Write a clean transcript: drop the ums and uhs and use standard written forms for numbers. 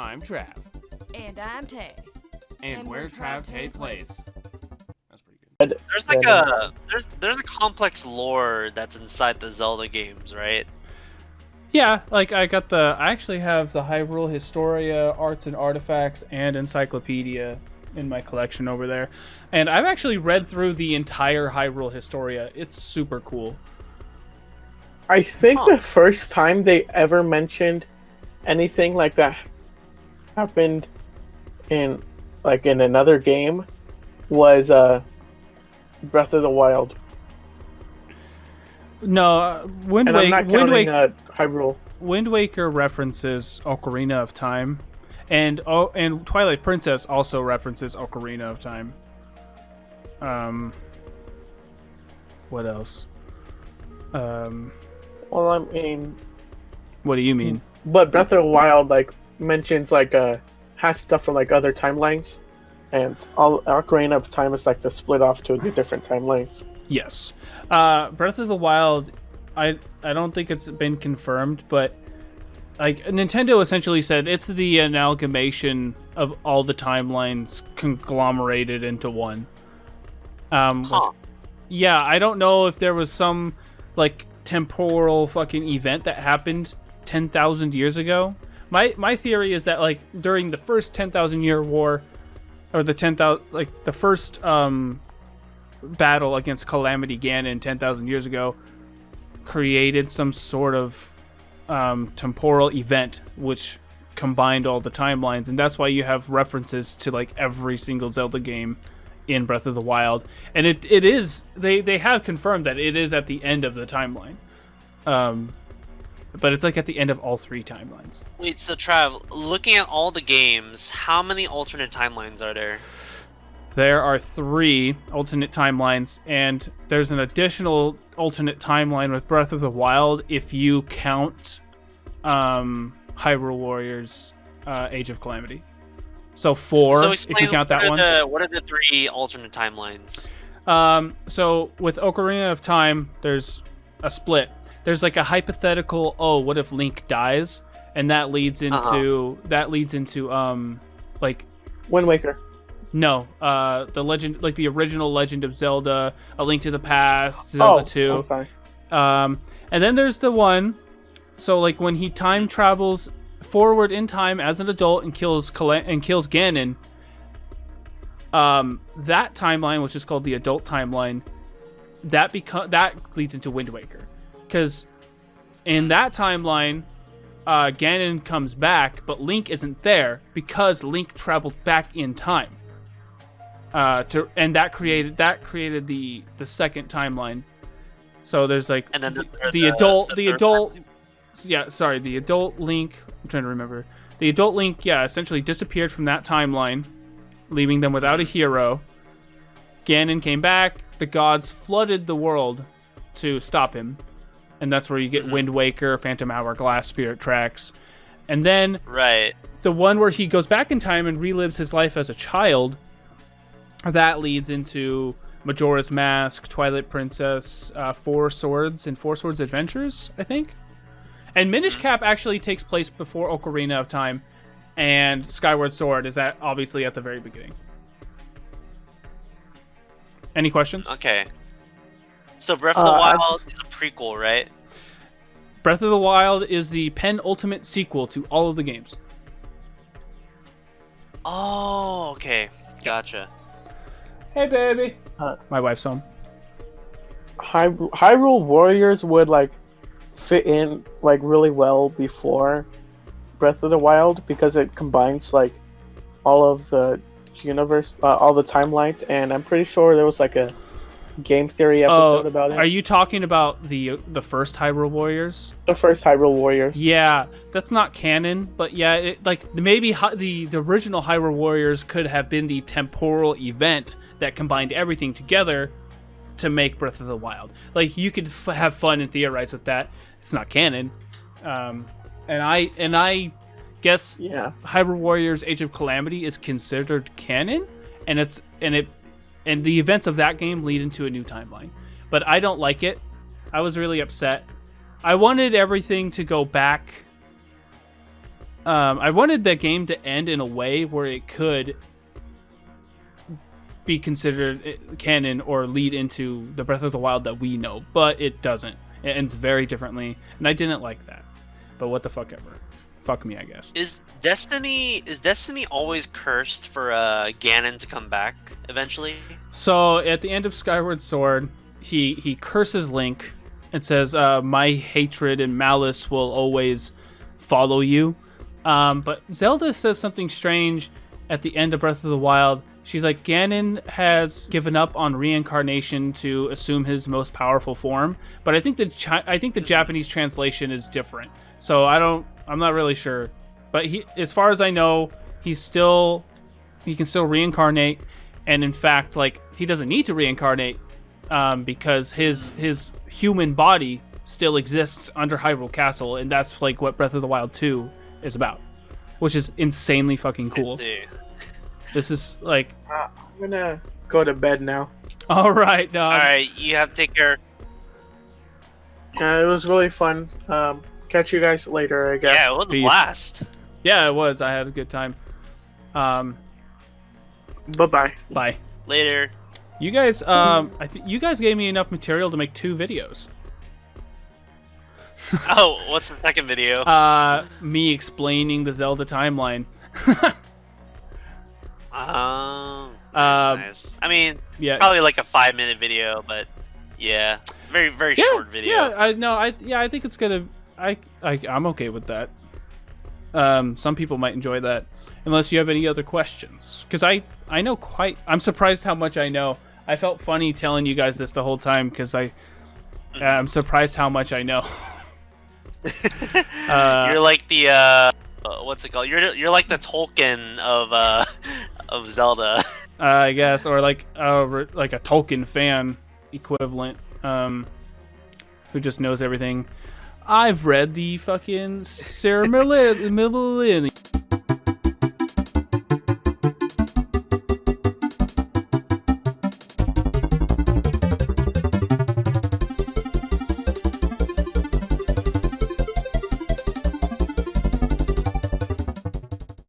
I'm Trav. And I'm Tay. And we're TravPlays. That's pretty good. There's like a there's a complex lore that's inside the Zelda games, right? Yeah, like I actually have the Hyrule Historia, Arts and Artifacts, and Encyclopedia in my collection over there. And I've actually read through the entire Hyrule Historia. It's super cool. I think the first time they ever mentioned anything like that happened in another game was Breath of the Wild. No, I'm not counting Hyrule. Wind Waker references Ocarina of Time, and Twilight Princess also references Ocarina of Time. What else? Well, I mean, what do you mean? But Breath of the Wild mentions has stuff from other timelines, and all Ocarina of Time is the split off to the different timelines. Yes. Breath of the Wild, I don't think it's been confirmed, but Nintendo essentially said it's the amalgamation of all the timelines conglomerated into one. Yeah, I don't know if there was some temporal fucking event that happened 10,000 years ago. My theory is that during the first 10,000 year war, or the 10,000 the first battle against Calamity Ganon 10,000 years ago, created some sort of temporal event which combined all the timelines, and that's why you have references to every single Zelda game in Breath of the Wild. And it is they have confirmed that it is at the end of the timeline, but it's at the end of all three timelines. Wait, so Trav, looking at all the games, how many alternate timelines are there? There are 3 alternate timelines, and there's an additional alternate timeline with Breath of the Wild if you count Hyrule Warriors Age of Calamity. So 4, so if you count that one. What are the 3 alternate timelines? So with Ocarina of Time, there's a split. There's a hypothetical, what if Link dies? And that leads into Wind Waker. No, the legend, the original Legend of Zelda, A Link to the Past, Zelda 2. I'm sorry. And then there's the one, so when he time travels forward in time as an adult and kills Ganon, that timeline, which is called the adult timeline, that leads into Wind Waker, because in that timeline, Ganon comes back, but Link isn't there because Link traveled back in time. And that created the second timeline. So there's and then the adult Link. I'm trying to remember. The adult Link, essentially disappeared from that timeline, leaving them without a hero. Ganon came back. The gods flooded the world to stop him, and that's where you get Wind Waker, Phantom Hourglass, Spirit Tracks, and then the one where he goes back in time and relives his life as a child. That leads into Majora's Mask, Twilight Princess, Four Swords, and Four Swords Adventures, I think. And Minish Cap actually takes place before Ocarina of Time, and Skyward Sword is obviously at the very beginning. Any questions? Okay. So Breath of the Wild is a prequel, right? Breath of the Wild is the penultimate sequel to all of the games. Oh, okay. Gotcha. Hey, baby. My wife's home. Hyrule Warriors would fit in really well before Breath of the Wild, because it combines all of the universe, all the timelines, and I'm pretty sure there was a game theory episode about it. Are you talking about the first Hyrule Warriors? The first Hyrule Warriors. Yeah, that's not canon, but yeah, maybe the original Hyrule Warriors could have been the temporal event that combined everything together to make Breath of the Wild. You could have fun and theorize with that. It's not canon, and I guess Hyrule Warriors Age of Calamity is considered canon, and the events of that game lead into a new timeline. But I don't like it. I was really upset. I wanted everything to go back I wanted the game to end in a way where it could be considered canon or lead into the Breath of the Wild that we know, but it doesn't. It ends very differently, and I didn't like that. But what the fuck ever. Fuck me, I guess. Is Destiny always cursed for Ganon to come back eventually? So at the end of Skyward Sword, he curses Link and says, "My hatred and malice will always follow you." But Zelda says something strange at the end of Breath of the Wild. She's like, Ganon has given up on reincarnation to assume his most powerful form, but I think the Japanese translation is different. So I'm not really sure. But as far as I know, he can still reincarnate, and in fact, like, he doesn't need to reincarnate because his human body still exists under Hyrule Castle, and that's like what Breath of the Wild 2 is about, which is insanely fucking cool. This is like... I'm gonna go to bed now. All right, dog. All right, you have to take care. It was really fun. Catch you guys later, I guess. Yeah, it was a Peace. blast. Yeah, it was. I had a good time. Bye-bye. Bye. Later. You guys, I think you guys gave me enough material to make 2 videos. Oh, what's the second video? Me explaining the Zelda timeline. Oh, nice. I mean, Yeah. probably like a 5-minute video, but yeah, very short video. Yeah, I think it's gonna. I'm okay with that. Some people might enjoy that, unless you have any other questions. Because I know quite. I'm surprised how much I know. I felt funny telling you guys this the whole time because I'm surprised how much I know. You're like the what's it called? You're like the Tolkien of Zelda. I guess, or like a Tolkien fan equivalent, who just knows everything. I've read the fucking Silmarillion.